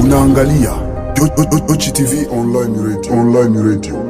Unaangalia Yochi TV online radio.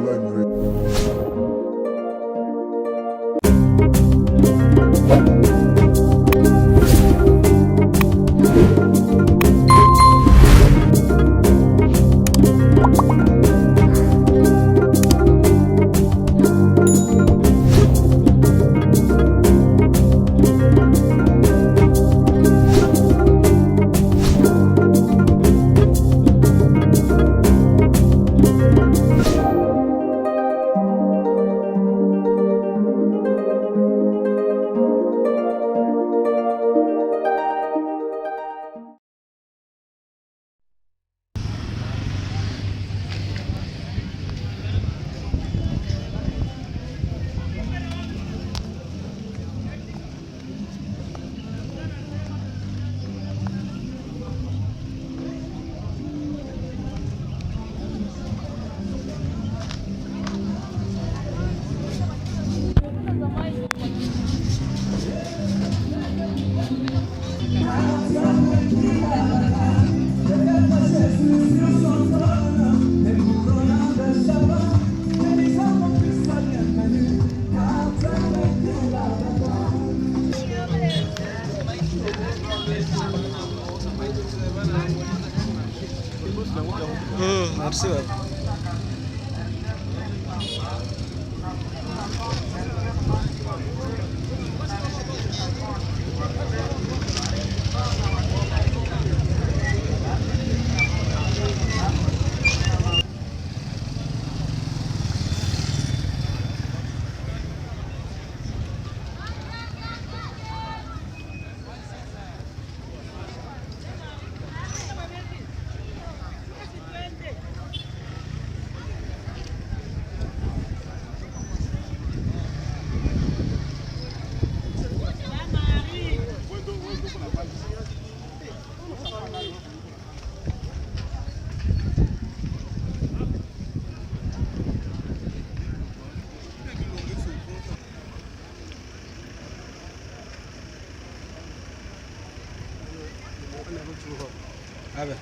Merci. A ver.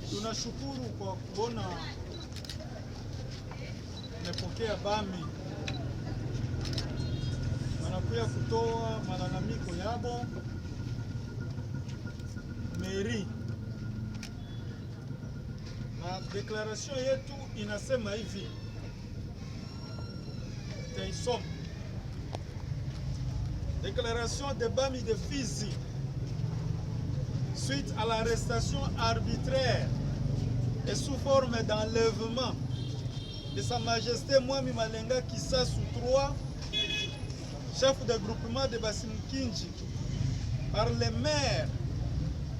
Tunashukuru kwa kuona mmepokea BAMI wanakuya kutoa malalamiko yabo meri, na deklaration yetu inasema hivi, taisoma déclaration de BAMI de Fizi suite à l'arrestation arbitraire et sous forme d'enlèvement de Sa Majesté Mwami Malenga Kisasu III, chef de groupement de Basimkinji, par le maire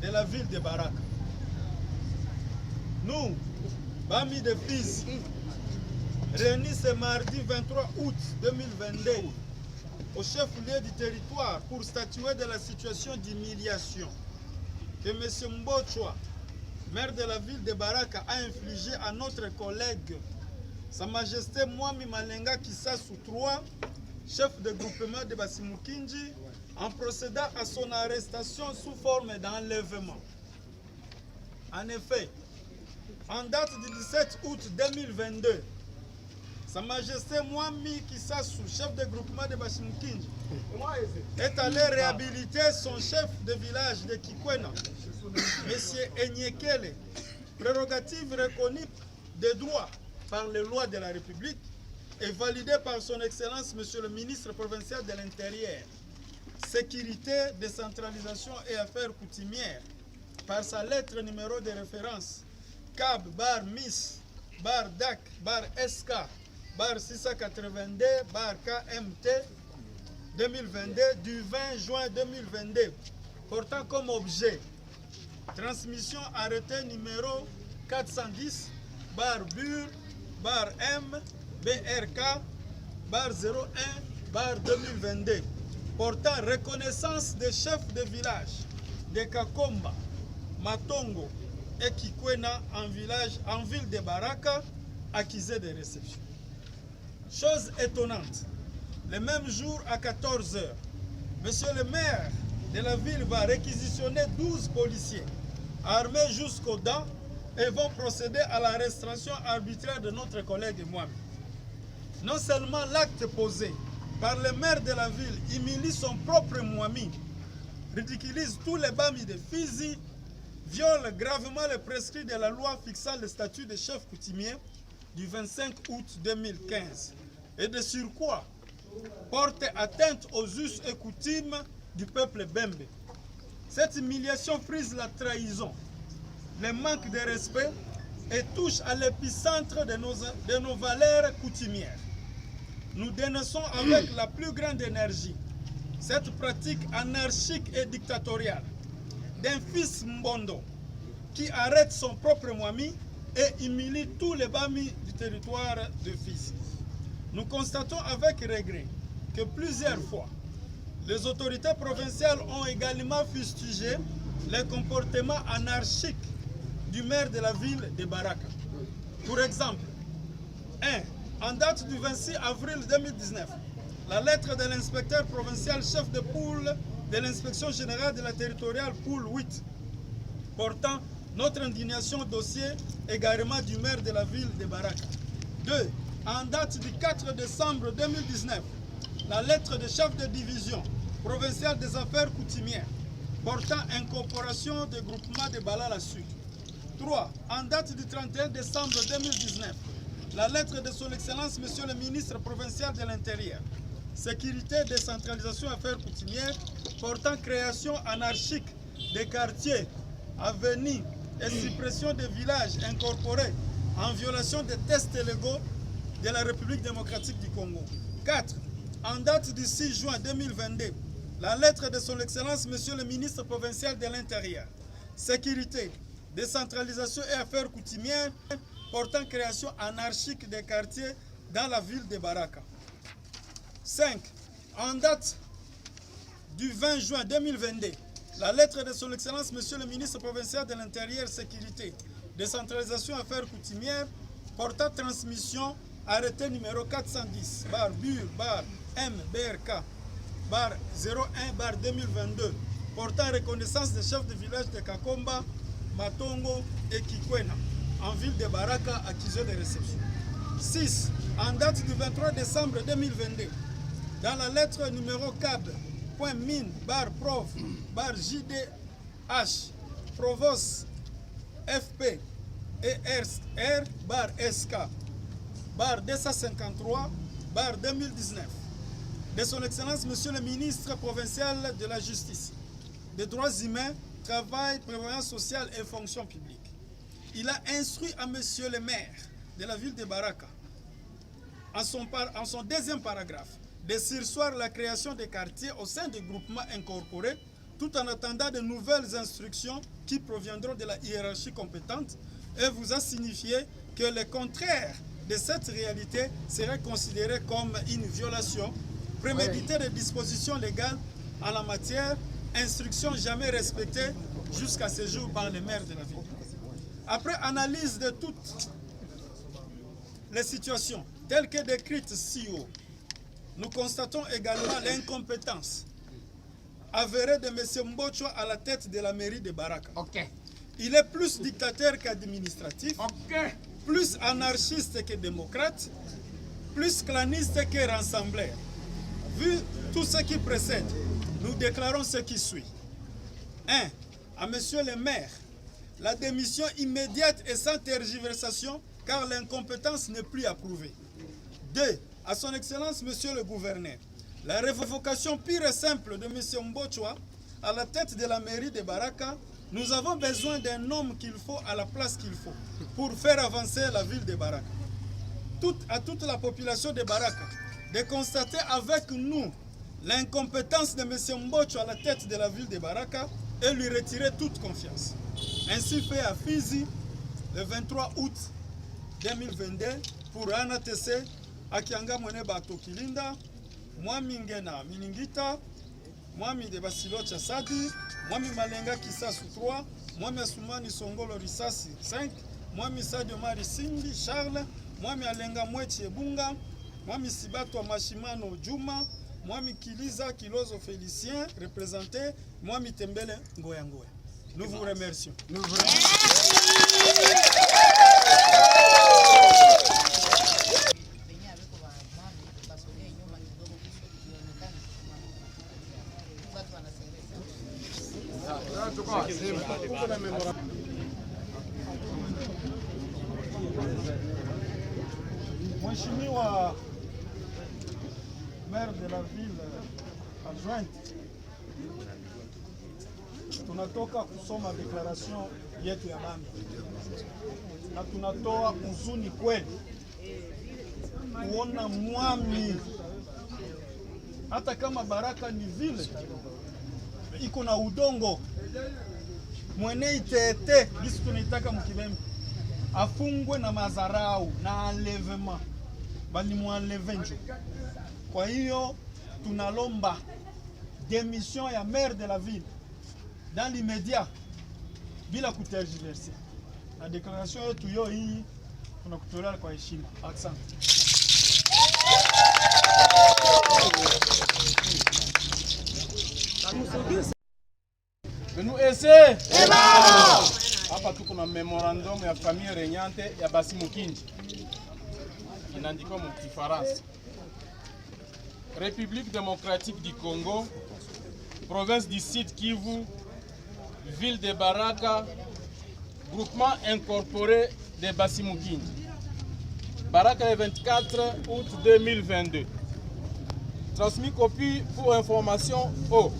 de la ville de Baraka. Nous, BAMI de Fizi, réunis ce mardi 23 août 2022 au chef-lieu du territoire pour statuer de la situation d'humiliation que M. Mbochwa, maire de la ville de Baraka, a infligé à notre collègue, Sa Majesté Mwami Malenga Kisasu III, chef de groupement de Basimukinji, en procédant à son arrestation sous forme d'enlèvement. En effet, en date du 17 août 2022, Sa Majesté Mwami Kisasu, chef de groupement de Basimukinji, est allé réhabiliter son chef de village de Kikwena, M. Enyekele, prérogative reconnue de droit par les lois de la République et validée par son Excellence M. le ministre provincial de l'Intérieur, Sécurité, décentralisation et affaires coutumières, par sa lettre numéro de référence CAB bar MIS bar DAC bar SK bar 682 bar KMT 2022 du 20 juin 2022, portant comme objet transmission arrêté numéro 410 bar BUR bar M BRK bar 01 bar 2022, portant reconnaissance des chefs de village de Kakomba, Matongo et Kikwena en ville de Baraka, accusés de réception. Chose étonnante, le même jour à 14 h, monsieur le maire de la ville va réquisitionner 12 policiers armés jusqu'aux dents et vont procéder à l'arrestation arbitraire de notre collègue Mwami. Non seulement l'acte posé par le maire de la ville humilie son propre Mwami, ridiculise tous les bamis de Fizi, viole gravement les prescrits de la loi fixant le statut de chef coutumier du 25 août 2015 et de surcroît porte atteinte aux us et coutumes du peuple Bembe. Cette humiliation frise la trahison, le manque de respect et touche à l'épicentre de nos valeurs coutumières. Nous dénonçons avec la plus grande énergie cette pratique anarchique et dictatoriale d'un fils Mbondo qui arrête son propre Mwami et humilie tous les Bami du territoire de Fizi. Nous constatons avec regret que plusieurs fois, les autorités provinciales ont également fustigé les comportements anarchiques du maire de la ville de Baraka. Pour exemple, 1. En date du 26 avril 2019, la lettre de l'inspecteur provincial chef de poule de l'inspection générale de la territoriale poule 8, portant notre indignation au dossier également du maire de la ville de Baraka. 2. En date du 4 décembre 2019, la lettre de chef de division provinciale des affaires coutumières portant incorporation de groupement de Balala Sud. 3. En date du 31 décembre 2019, la lettre de son Excellence Monsieur le ministre provincial de l'Intérieur, Sécurité, décentralisation et affaires coutumières portant création anarchique des quartiers, avenues et suppression des villages incorporés en violation des tests légaux de la République démocratique du Congo. 4. En date du 6 juin 2022, la lettre de son Excellence Monsieur le ministre provincial de l'Intérieur, Sécurité, décentralisation et affaires coutumières portant création anarchique des quartiers dans la ville de Baraka. 5. En date du 20 juin 2022, la lettre de son Excellence Monsieur le ministre provincial de l'Intérieur, Sécurité, décentralisation et affaires coutumières portant transmission arrêté numéro 410 bar BUR bar MBRK bar 01 bar 2022 portant reconnaissance des chefs de village de Kakomba, Matongo et Kikwena en ville de Baraka accusés de réception. 6. En date du 23 décembre 2022, dans la lettre numéro CAB.min bar prof bar JDH Provos FP et R bar SK bar 253 bar 2019 de son Excellence Monsieur le ministre provincial de la Justice, des droits humains, travail, prévoyance sociale et fonction publique. Il a instruit à Monsieur le maire de la ville de Baraka, en son deuxième paragraphe, de surseoir la création des quartiers au sein des groupements incorporés, tout en attendant de nouvelles instructions qui proviendront de la hiérarchie compétente, et vous a signifié que le contraire de cette réalité serait considéré comme une violation préméditer des dispositions légales en la matière, instructions jamais respectées jusqu'à ce jour par les maires de la ville. Après analyse de toutes les situations telles que décrites si haut, nous constatons également l'incompétence avérée de M. Mbocho à la tête de la mairie de Baraka. Il est plus dictateur qu'administratif, plus anarchiste que démocrate, plus claniste que rassembleur. Vu tout ce qui précède, nous déclarons ce qui suit. 1. À monsieur le maire, la démission immédiate et sans tergiversation, car l'incompétence n'est plus approuvée. 2. À son excellence, monsieur le gouverneur, la révocation pure et simple de monsieur Mbocho à la tête de la mairie de Baraka. Nous avons besoin d'un homme qu'il faut à la place qu'il faut pour faire avancer la ville de Baraka. À toute la population de Baraka de constater avec nous l'incompétence de M. Mbocho à la tête de la ville de Baraka et lui retirer toute confiance. Ainsi fait à Fizi le 23 août 2022 pour ANATC Akianga Mwene Bato Kilinda, Mwami Ngena Miningita, Mwami de Basilo Chasadi, Mwami Malenga Kisasu 3, Mwami Asumani Songolo Risasi 5, Mwami Sadio Mari Simbi Charles, Mwami Alenga Mwechi Ebunga, Mwami Sibato Mashimano Juma, Mwami Kiliza Kilozo Félicien, représenté, Mwami Tembele Ngoya Ngoya. Nous vous remercions. Mheshimiwa maire de la ville adjointe, tunatoka kusoma declaration yetu ya bami na tunatoa huzuni kweli kuona mwami, hata kama Baraka ni vile iko na udongo mwene itete gisi tunaitaka mkibembe, afungwe na mazarau na enlèvement, bali muenleve njo. Kwa hiyo tunalomba démission ya maire de la ville dans l'immédiat bila kutergiverser. Na déclaration yetu yo hii tunakutolea kwa heshima. Asante. Nous essaie. Hapa tuko na memorandum ya famille regnante ya Basi Mukinji. Inaandikwa mu Kifaransa. République démocratique du Congo, province du Sud Kivu, ville de Baraka, groupement incorporé de Basi Mukinji. Baraka le 24 août 2022. Transmis copie pour information au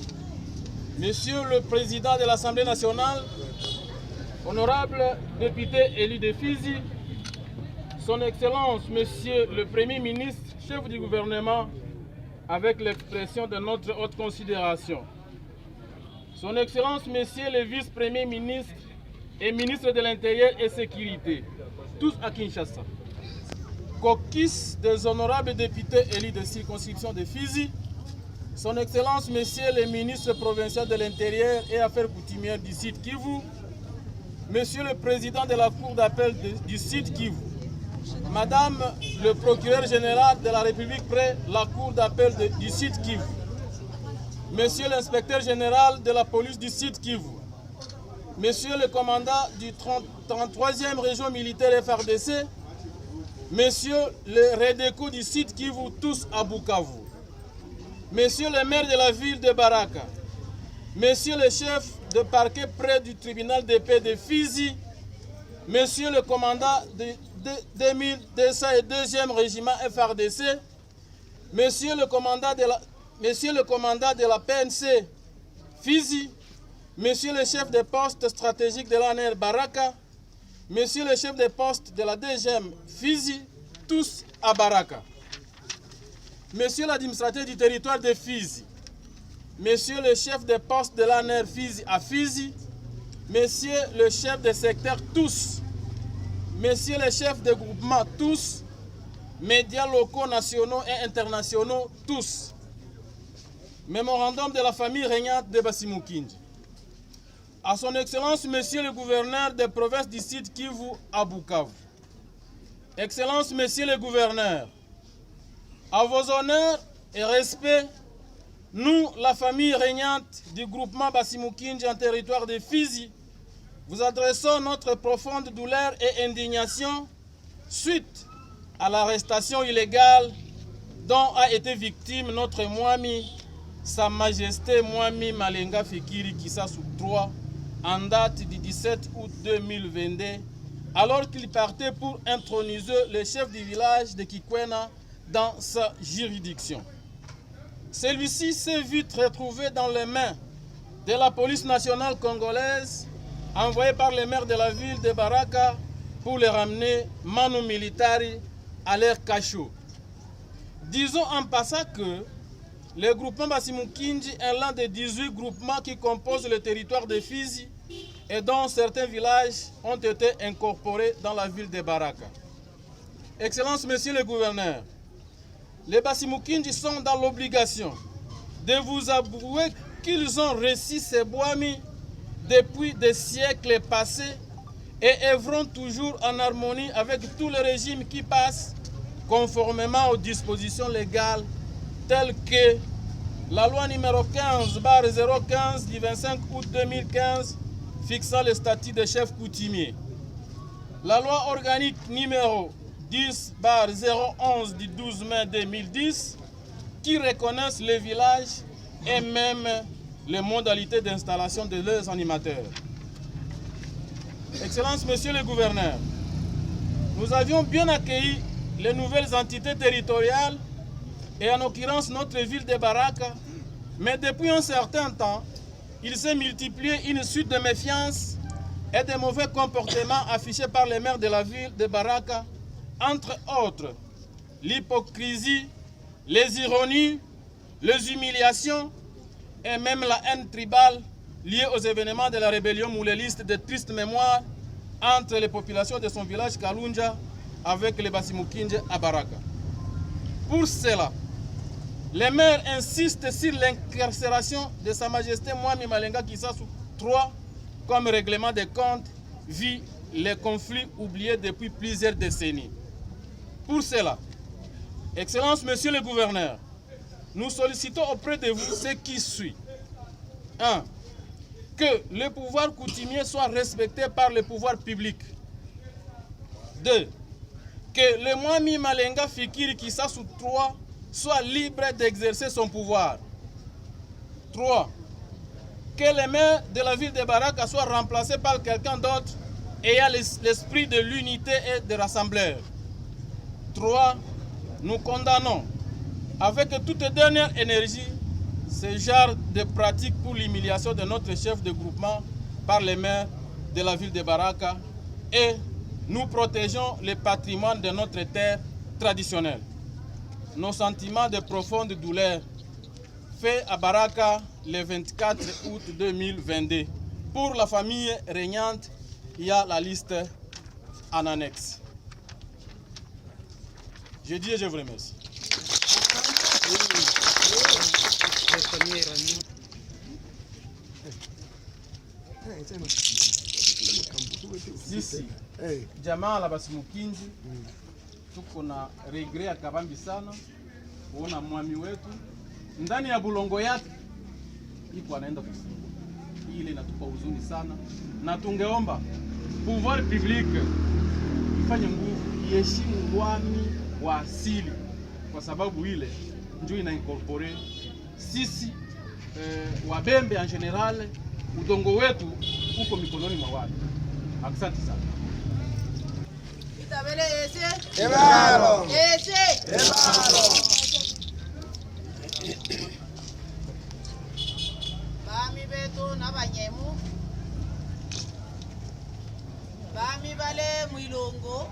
Monsieur le Président de l'Assemblée nationale, honorable député élu de Fizi, Son Excellence Monsieur le Premier ministre, chef du gouvernement, avec l'expression de notre haute considération. Son Excellence Monsieur le Vice-Premier ministre et ministre de l'Intérieur et Sécurité, tous à Kinshasa. Caucus des honorables députés élus de circonscription de Fizi, Son Excellence Monsieur le ministre provincial de l'Intérieur et Affaires coutumières du Sud Kivu, Monsieur le Président de la Cour d'appel du Sud Kivu, Madame le procureur général de la République près la Cour d'appel du Sud Kivu, Monsieur l'inspecteur général de la police du Sud Kivu, Monsieur le commandant du 33e région militaire FRDC, Monsieur le Redeco du Sud Kivu, tous à Bukavu, Monsieur le maire de la ville de Baraka, Monsieur le chef de parquet près du tribunal de paix de Fizi, Monsieur le commandant de 2202e régiment FRDC, Monsieur le commandant de la PNC Fizi, Monsieur le chef de poste stratégique de l'ANR Baraka, Monsieur le chef de poste de la DGM Fizi, tous à Baraka. Monsieur l'administrateur du territoire de Fizi, Monsieur le chef de poste de l'ANR Fizi à Fizi, Monsieur le chef de secteur tous, Messieurs les chefs de groupement tous, médias locaux, nationaux et internationaux tous, Mémorandum de la famille régnante de Basimukindi. À son Excellence, Monsieur le gouverneur des provinces du Sud Kivu à Bukavu. Excellence, Monsieur le gouverneur, à vos honneurs et respects, nous, la famille régnante du groupement Basimukindi en territoire de Fizi, vous adressons notre profonde douleur et indignation suite à l'arrestation illégale dont a été victime notre Mwami, Sa Majesté Mwami Malenga Fikiri Kisasu III, en date du 17 août 2022, alors qu'il partait pour introniser le chef du village de Kikwena dans sa juridiction. Celui-ci s'est vite retrouvé dans les mains de la police nationale congolaise, envoyée par le maire de la ville de Baraka pour les ramener manu militari à leur cachot. Disons en passant que le groupement Basimukindi est l'un des 18 groupements qui composent le territoire de Fizi et dont certains villages ont été incorporés dans la ville de Baraka. Excellence, Monsieur le gouverneur, les Basimukindi sont dans l'obligation de vous avouer qu'ils ont reçu ces Bwami depuis des siècles passés et œuvront toujours en harmonie avec tout le régime qui passe conformément aux dispositions légales telles que la loi numéro 15/015 du 25 août 2015 fixant le statut de chef coutumier, la loi organique numéro 10/011 du 12 mai 2010 qui reconnaissent les villages et même les modalités d'installation de leurs animateurs. Excellence, Monsieur le gouverneur, nous avions bien accueilli les nouvelles entités territoriales et en l'occurrence notre ville de Baraka, mais depuis un certain temps, il s'est multiplié une suite de méfiance et de mauvais comportements affichés par les maires de la ville de Baraka, entre autres l'hypocrisie, les ironies, les humiliations et même la haine tribale liée aux événements de la rébellion mouléliste de triste mémoire entre les populations de son village Kalunja avec les Basimukindi à Baraka. Pour cela, les maires insistent sur l'incarcération de Sa Majesté Mwami Malenga Kisasu III comme règlement des comptes vu les conflits oubliés depuis plusieurs décennies. Pour cela, Excellence, Monsieur le gouverneur, nous sollicitons auprès de vous ce qui suit. 1. Que le pouvoir coutumier soit respecté par le pouvoir public. 2. Que le Mwami Malenga Fikiri Kisasu III soit libre d'exercer son pouvoir. 3. Que le maire de la ville de Baraka soit remplacé par quelqu'un d'autre ayant l'esprit de l'unité et de rassembleur. 3. Nous condamnons avec toute dernière énergie ce genre de pratique pour l'humiliation de notre chef de groupement par les maires de la ville de Baraka et nous protégeons le patrimoine de notre terre traditionnelle. Nos sentiments de profonde douleur faits à Baraka le 24 août 2022. Pour la famille régnante, il y a la liste en annexe. Je dis et je vous remercie. Sisi jamaa la Basimukindi tuko na regret ya kabambi sana kuona mwami wetu ndani ya bulongo yake iko anaenda kufungwa. Ile inatupa huzuni sana, na tungeomba pouvoir public ifanye nguvu iheshimu mwami wa asili, kwa sababu ile ndio ina incorpore sisi Wabembe en general. Udongo wetu uko mikononi mwa watu. Asante sana. Itabele ese. Ebalo. Ese. Ebalo. Bami betu n'abanyemu. Bami bale mwilongo.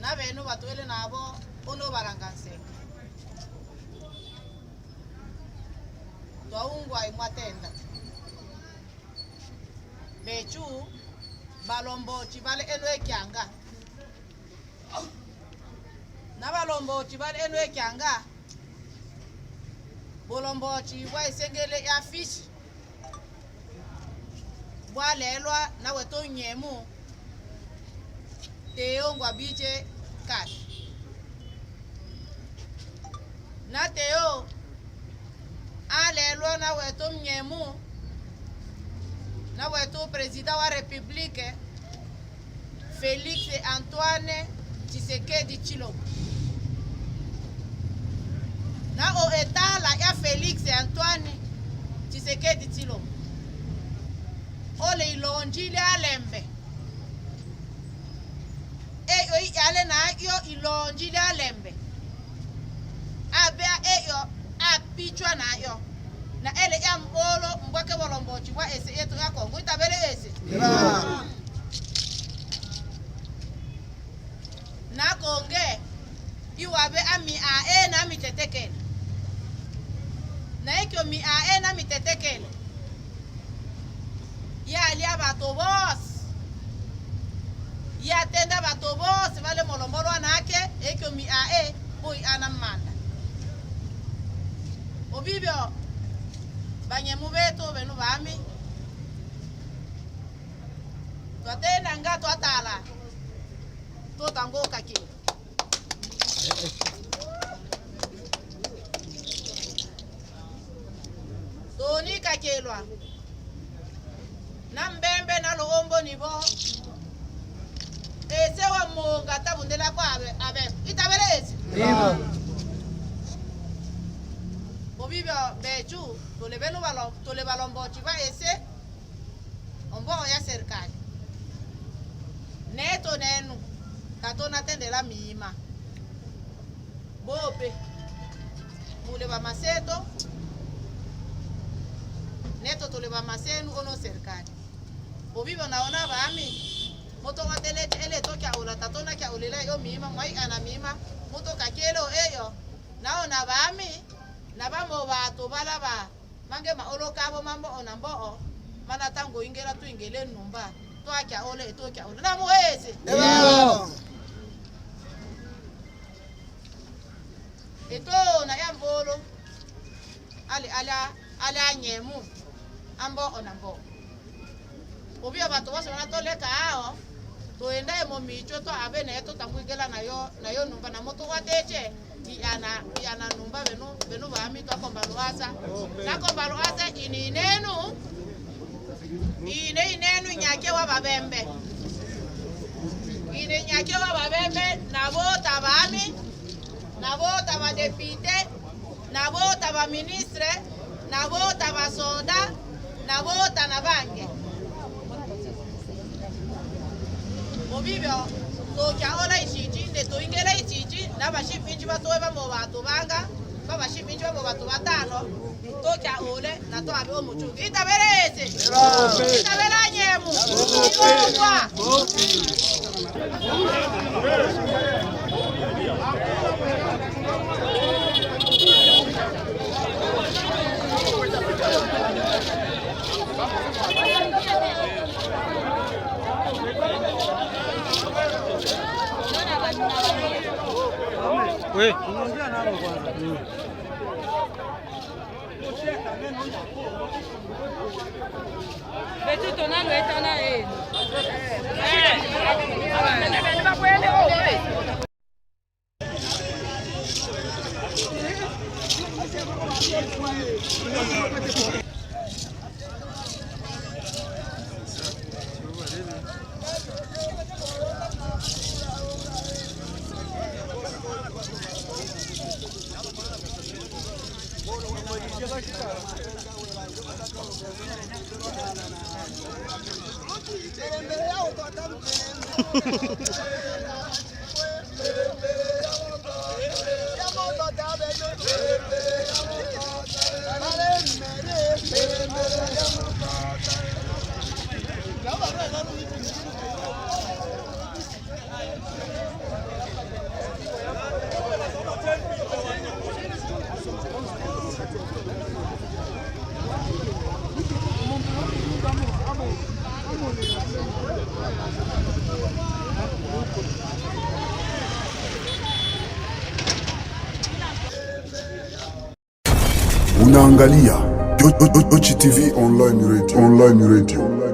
N'abenu batwele nabo ono baranganse. Twaungwa imwatenda. Bechu balombo chibale enwe kyanga. Na balombo chibale enwe kyanga. bolombochi bwa isengele ya fish bwa lelwa na weto nyemu Teo ngwabije cash na Teo alelwa na weto nyemu na weto president wa republique Félix Antoine Tshisekedi Tshilombo na o etala ya Félix Antoine Tshisekedi Tshilombo ole ilonjile alembe eyo yale na yo ilonjile alembe abe eyo apichwa na yo na ele ya mbolo mbwake bolombochi kwa ese yetu ya Kongo itabele ese na konge iwabe ami ae na mitetekele na ikyo mi ae na mitetekele ya alia bato boss ya tenda bato boss vale molombolo anake ikyo mi ae boy anamanda obibyo banyemu beto benu bami twatenda nga twatala totangoka ki Toni kakelwa na mbembe na loombo nibo ese wa monga tabundela kwa abe itabelezi obibyo bechu tole balombochi ba ese ombo ya serikali neto nenu tatona tendela miima bope mule ba maseto neto tole ba masenu ono serikali obibyo naona bami moto watele ele tokia ola tatona kia olela yo miima mwai ana miima moto kakelo eyo naona bami na bamo bato balaba mange maolo kabo mambo onambo mana tango ingela tu ingele numba to akia ole to akia ole na muhezi eto na ya mbolo ala nyemu ambo onambo obia bato bose na to leka ao to enda mo micho to abe na eto tanguigela na yo numba na moto wateche yana numba benu bami to kombaluasa na kombaluasa inenu nyake wa babembe nyake wa babembe na vota bami na vota ba depute na vota ba ministre na vota ba soda na vota na bange obibyo to kya ola ichichi de to ingela ichichi na bashipinji batowe bamo batu banga babashipinji bamo batu batano to kya ole na to abe omuchungu itabereze itabera nyemu iwa we unaongea nao kwanza. Betu tonalo etana Unaangalia Yochi TV online radio.